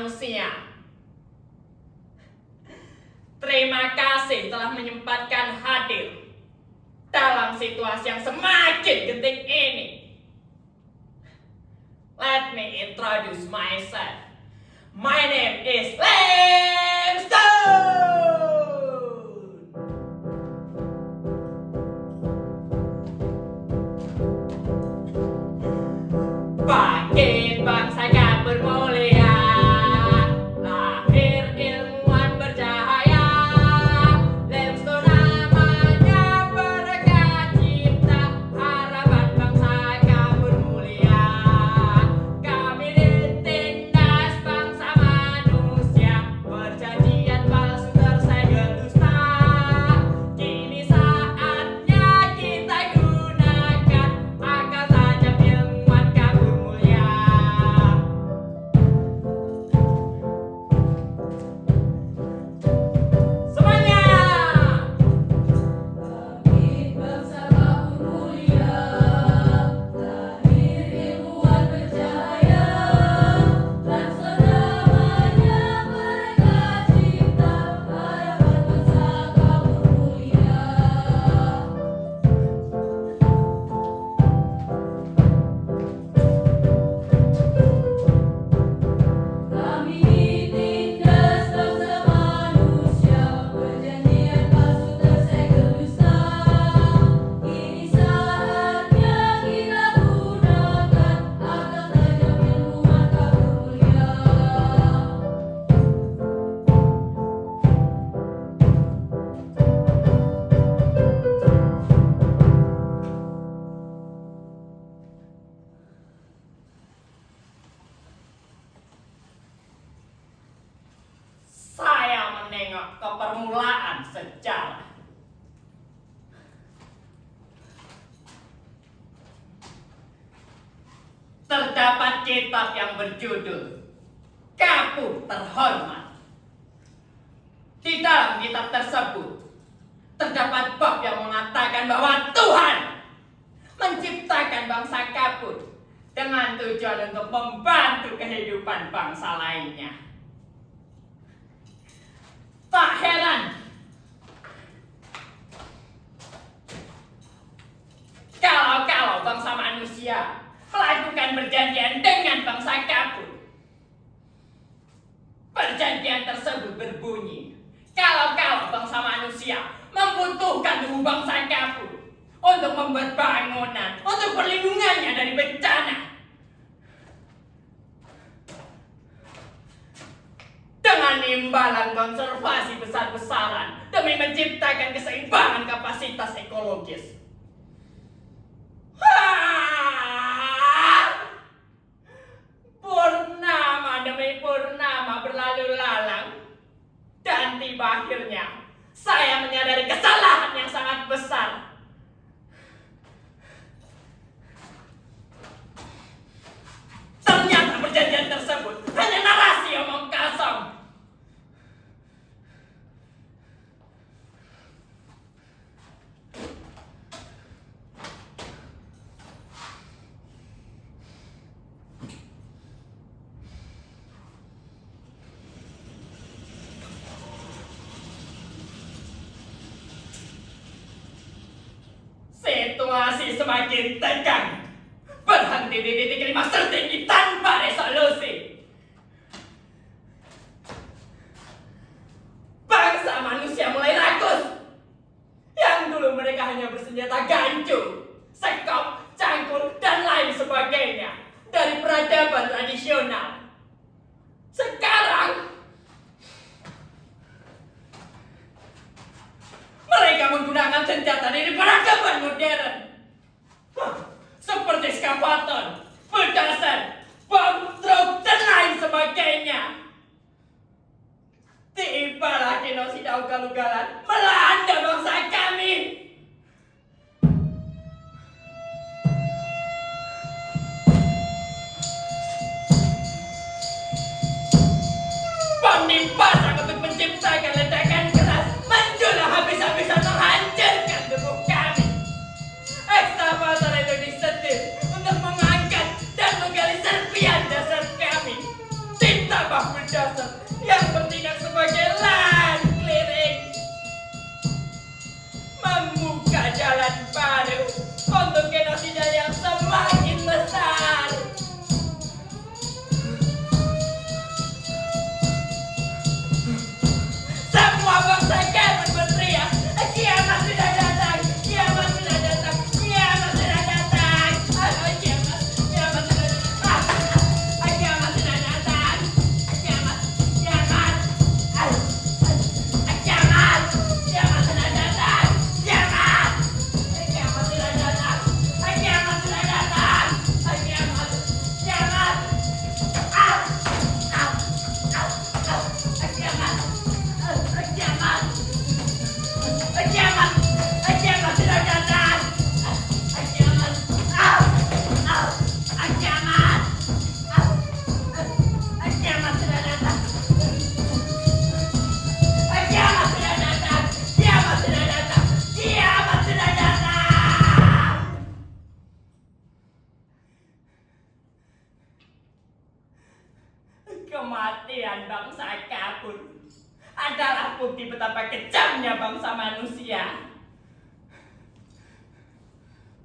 manusia. Terima kasih telah menyempatkan hadir dalam situasi yang semakin genting ini. Let me introduce myself. My name is Limestone. Bangkit bangsa yang bermulia, lahir ilmuwan bercahaya. Limestone namanya berkat cipta, harapan bangsa yang bermulia. Kami ditindas bangsa manusia, perjanjian palsu tersegel dusta. Kini saatnya kita gunakan akal tajam ilmuwan yang bermulia. Semuanya! Bangkit bangsa yang mulia, lahir ilmuwan bercahaya. Limestone namanya berkat cipta, harapan bangsa yang bermulia. Kami ditindas bangsa manusia, perjanjian palsu tersegel dusta. Kini saatnya kita gunakan akal tajam ilmuwan yang bermulia. Saya menengok ke permulaan sejarah. Terdapat kitab yang berjudul Kapu Terhormat. Di dalam kitab tersebut terdapat bab yang mengatakan bahwa Tuhan menciptakan bangsa Kapur dengan tujuan untuk membantu kehidupan bangsa lainnya. Tak heran kalau bangsa manusia melakukan perjanjian dengan bangsa Kapur. Perjanjian tersebut berbunyi, kalau bangsa manusia membutuhkan tubuh bangsa Kapur untuk membuat bangunan, untuk perlindungannya dari bencana, dengan imbalan konservasi besar-besaran demi menciptakan keseimbangan kapasitas ekologis. Purnama demi purnama berlalu lalang, dan tiba akhirnya saya menyadari kesalahan yang sangat besar. Ternyata perjanjian tersebut hanya narasi omong kosong. Situasi semakin tegang, berhenti di titik klimaks tertinggi tanpa resolusi. Bangsa manusia mulai rakus. Yang dulu mereka hanya bersenjata gancu, sekop, cangkul, dan lain sebagainya dari peradaban tradisional. Sekarang mereka menggunakan senjata dari peradaban modern, seperti skavaton, bulldozer, bom, truk, dan lain sebagainya. Tibalah genosida ugal-ugalan melanda bangsa kami. Bom dipasang untuk menciptakan ledakan keras, menjulang habis-habisan menghancurkan tubuh kami. Ekskavator itu disetir untuk mengangkat dan menggali serpian dasar kami. Tidak tambah bulldozer yang bertindak sebagai land clearing, membuka jalan baru untuk genosida yang semakin besar. Semua bangsa Jerman berteriak, kiamat sudah datang, kiamat sudah datang, kiamat sudah datang. Kiamat sudah datang, kiamat sudah datang, kiamat, kiamat, kiamat, kiamat sudah datang, kiamat, kiamat sudah datang, kiamat sudah datang, kiamat, kiamat, kiamat, kiamat sudah datang, kiamat, kiamat, kiamat sudah datang, kiamat sudah datang, kiamat sudah datang, kiamat sudah datang. Kematian bangsa kabur adalah bukti betapa kejamnya bangsa manusia.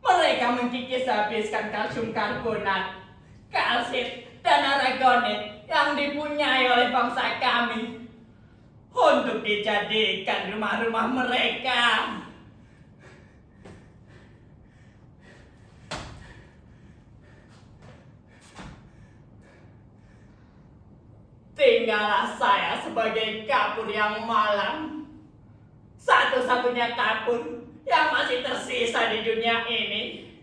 Mereka mengkikis habiskan kalsium karbonat, kalsit, dan aragonit yang dipunyai oleh bangsa kami untuk dijadikan rumah-rumah mereka. Tinggallah saya sebagai kapur yang malang, satu-satunya kapur yang masih tersisa di dunia ini.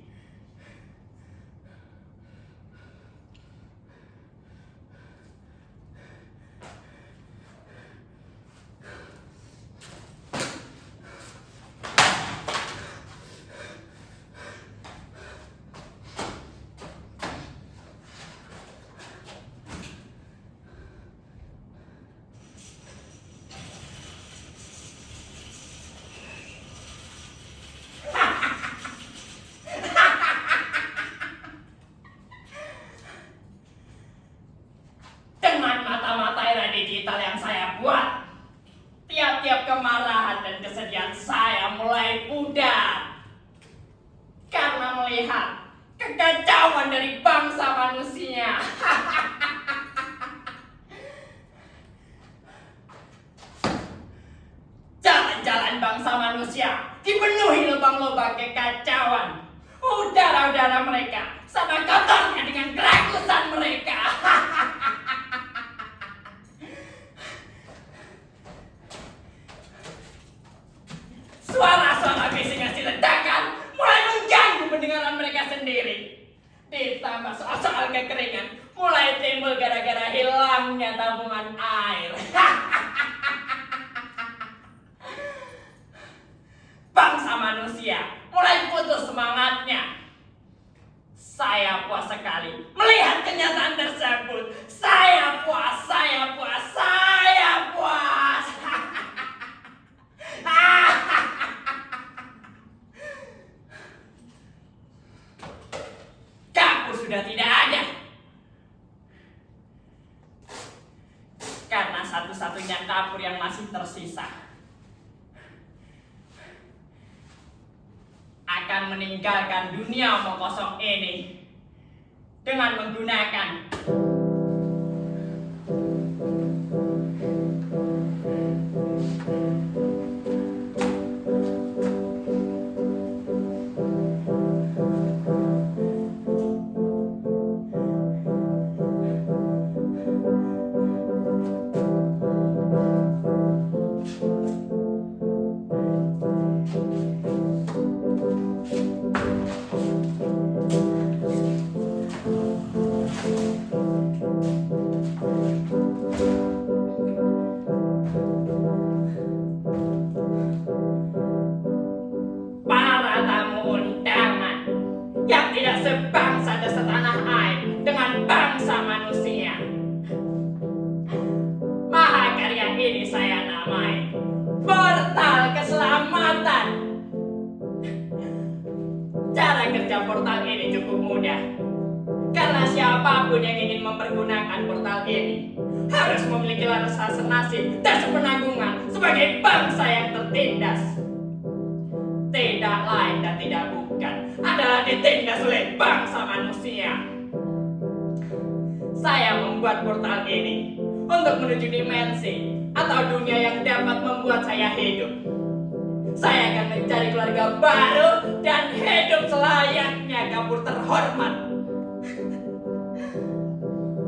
Dengan mata-mata era digital yang saya buat, tiap-tiap kemarahan dan kesedihan saya mulai pudar karena melihat kekacauan dari bangsa manusia. Jalan-jalan bangsa manusia dipenuhi lubang-lubang kekacauan. Udara-udara mereka sama kotornya dengan kerakusan mereka. Suara-suara bising hasil ledakan mulai mengganggu pendengaran mereka sendiri. Ditambah soal-soal kekeringan mulai timbul gara-gara hilangnya tabungan air. Bangsa manusia mulai putus semangatnya. Saya puas sekali melihat kenyataan tersebut. Saya puas, saya puas, saya puas. Kapur sudah tidak ada. Karena satu-satunya kapur yang masih tersisa akan meninggalkan dunia omong kosong ini dengan menggunakan sebangsa dan setanah air dengan bangsa manusia. Mahakarya ini saya namai Portal Keselamatan. Cara kerja portal ini cukup mudah, karena siapapun yang ingin mempergunakan portal ini harus memiliki rasa senasib dan sepenanggungan sebagai bangsa yang tertindas. Tidak lain dan tidak bukan adalah ditindas oleh bangsa manusia. Saya membuat portal ini untuk menuju dimensi atau dunia yang dapat membuat saya hidup. Saya akan mencari keluarga baru dan hidup selayaknya gapur terhormat.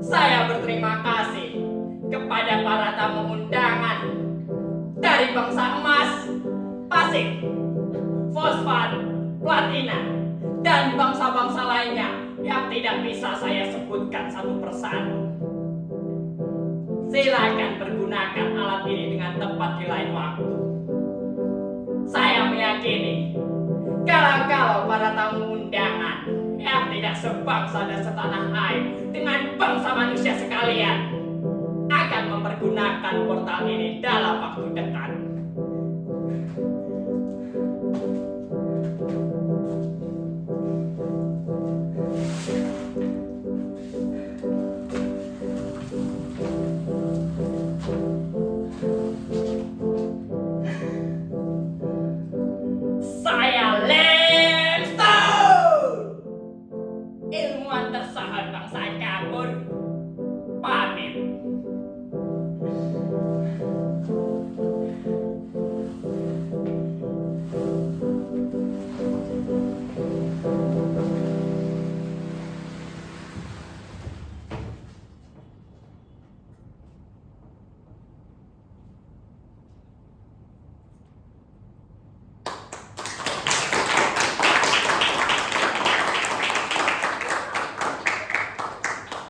Saya berterima kasih kepada para tamu undangan dari bangsa emas, pasir, fosfat, platina, dan bangsa-bangsa lainnya yang tidak bisa saya sebutkan satu persatu. Silakan pergunakan alat ini dengan tepat di lain waktu. Saya meyakini kalau para tamu undangan yang tidak sebangsa dan setanah air dengan bangsa manusia sekalian akan mempergunakan portal ini dalam waktu dekat. Saya Lemstone, ilmuwan tersahabat